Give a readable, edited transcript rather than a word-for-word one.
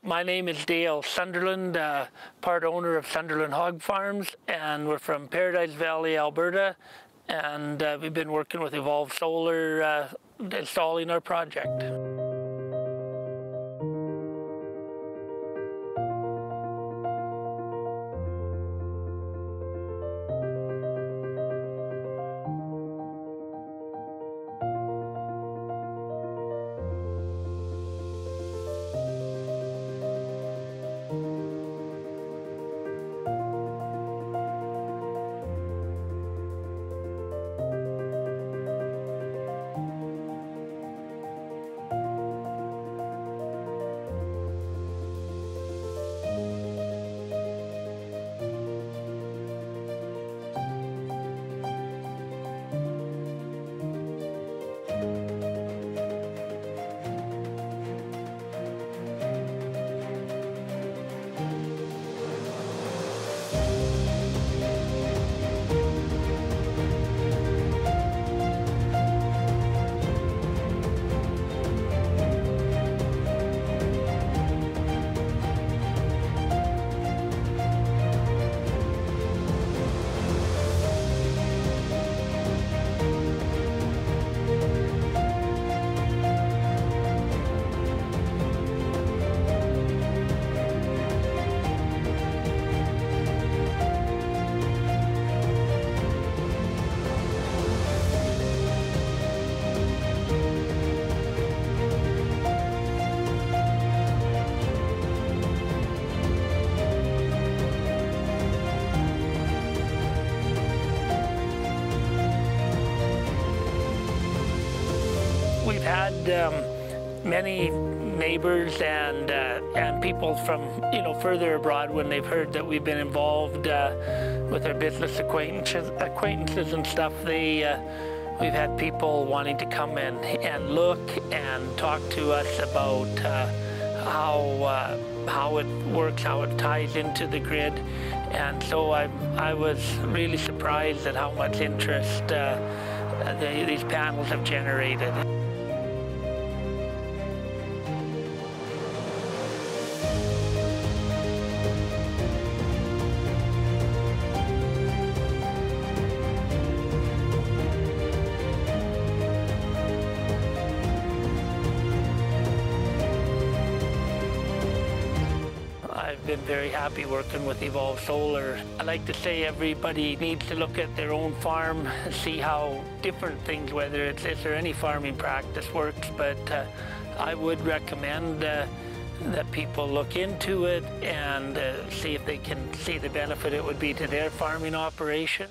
My name is Dale Sunderland, part owner of Sunderland Hog Farms, and we're from Paradise Valley, Alberta, and we've been working with EVOLVsolar installing our project. We've had many neighbors and people from further abroad, when they've heard that we've been involved with our business acquaintances and stuff. We've had people wanting to come and look and talk to us about how it works, how it ties into the grid, and so I was really surprised at how much interest these panels have generated. I've been very happy working with EVOLVsolar. I like to say everybody needs to look at their own farm, see how different things, whether it's this or any farming practice, works, but I would recommend that people look into it and see if they can see the benefit it would be to their farming operation.